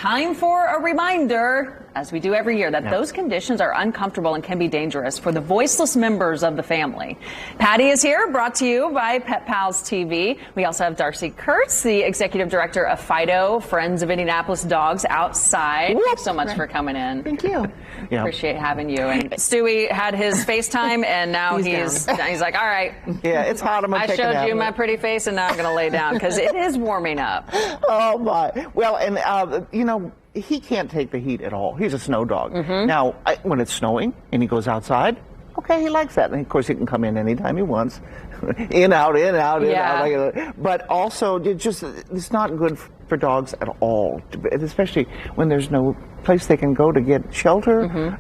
time for a reminder, as we do every year, that those conditions are uncomfortable and can be dangerous for the voiceless members of the family. Patty is here, brought to you by Pet Pals TV. We also have Darcy Kurtz, the executive director of Fido, Friends of Indianapolis Dogs, outside. Thanks so much for coming in. Thank you. Yeah. Appreciate having you. And Stewie had his FaceTime, and now he's like, all right. Yeah, it's hot. I showed you my pretty face, and now I'm going to lay down because it is warming up. Oh my! Well, and you know, he can't take the heat at all. He's a snow dog. Now, when it's snowing and he goes outside, okay, he likes that. And of course, he can come in anytime he wants, in out, in out, in out. But also, it's not good for dogs at all, especially when there's no place they can go to get shelter.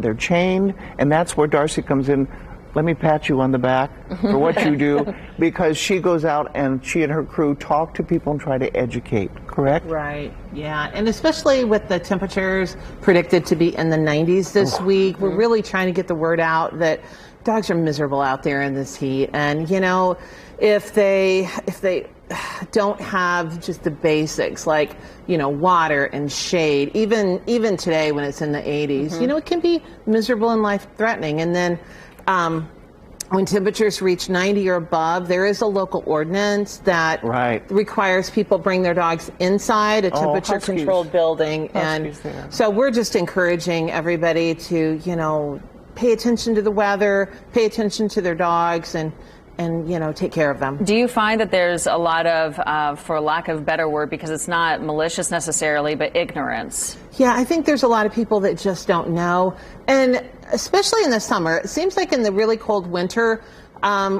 They're chained, and that's where Darcy comes in. Let me pat you on the back for what you do, because she goes out and she and her crew talk to people and try to educate, correct? Right, yeah. And especially with the temperatures predicted to be in the 90s this week, we're really trying to get the word out that dogs are miserable out there in this heat. And, you know, if they don't have just the basics like, you know, water and shade, even today when it's in the 80s, you know, it can be miserable and life-threatening. And then when temperatures reach 90 or above, there is a local ordinance that requires people bring their dogs inside a temperature-controlled building. And so we're just encouraging everybody to, you know, pay attention to the weather, pay attention to their dogs, and you know, take care of them. Do you find that there's a lot of, for lack of a better word, because it's not malicious necessarily, but ignorance? Yeah, I think there's a lot of people that just don't know. And especially in the summer, it seems like in the really cold winter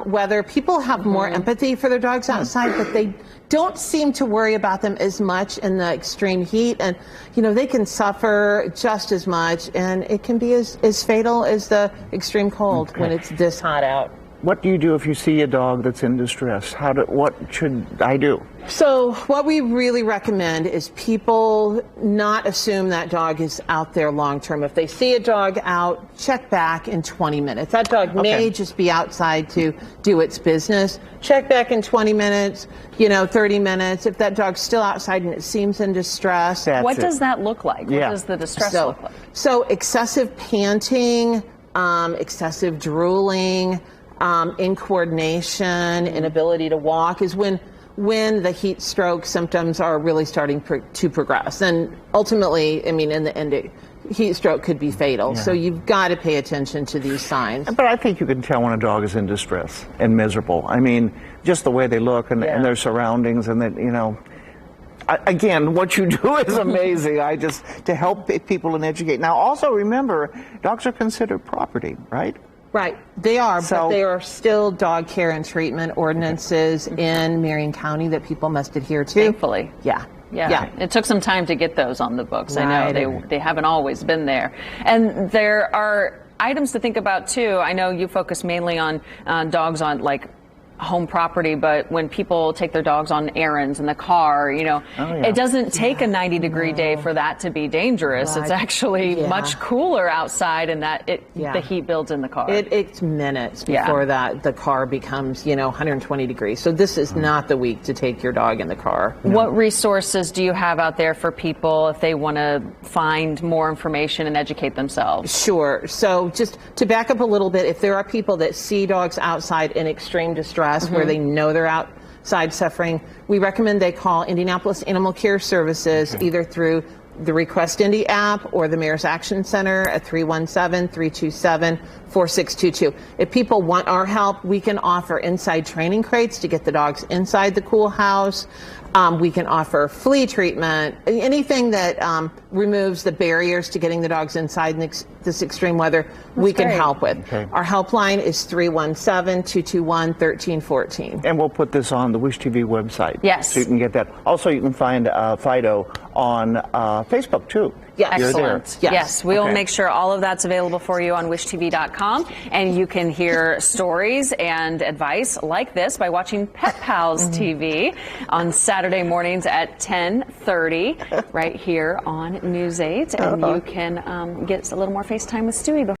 weather, people have more empathy for their dogs outside, but they don't seem to worry about them as much in the extreme heat. And, you know, they can suffer just as much, and it can be as fatal as the extreme cold when it's this hot out. What do you do if you see a dog that's in distress? What should I do? So what we really recommend is people not assume that dog is out there long term. If they see a dog out, check back in 20 minutes. That dog may just be outside to do its business. Check back in 20 minutes, you know, 30 minutes. If that dog's still outside and it seems in distress. What does that look like? What does the distress look like? So excessive panting, excessive drooling, incoordination, inability to walk is when the heat stroke symptoms are really starting to progress. And ultimately, I mean, in the end, heat stroke could be fatal. So you've got to pay attention to these signs. But I think you can tell when a dog is in distress and miserable. I mean, just the way they look and their surroundings, and that, you know, again, what you do is amazing. To help people and educate. Now, also remember, dogs are considered property, right? Right, they are, but there are still dog care and treatment ordinances in Marion County that people must adhere to. Thankfully. Yeah. It took some time to get those on the books. I know they haven't always been there. And there are items to think about, too. I know you focus mainly on dogs on, like, home property, but when people take their dogs on errands in the car, you know, it doesn't take a 90-degree day for that to be dangerous. It's actually much cooler outside, and that the heat builds in the car. It's minutes before the car becomes, you know, 120 degrees. So this is not the week to take your dog in the car. What resources do you have out there for people if they want to find more information and educate themselves? Sure. So just to back up a little bit, if there are people that see dogs outside in extreme distress, where they know they're outside suffering, we recommend they call Indianapolis Animal Care Services either through the Request Indy app or the Mayor's Action Center at 317-327-4622. If people want our help, we can offer inside training crates to get the dogs inside the cool house. We can offer flea treatment, anything that removes the barriers to getting the dogs inside in this extreme weather, we can help with. Our helpline is 317-221-1314. And we'll put this on the Wish TV website. Yes. So you can get that. Also, you can find Fido on Facebook, too. Yes. Excellent. Yes, we will make sure all of that's available for you on wishtv.com, and you can hear stories and advice like this by watching Pet Pals TV on Saturday mornings at 10:30 right here on News 8, and you can get a little more FaceTime with Stewie before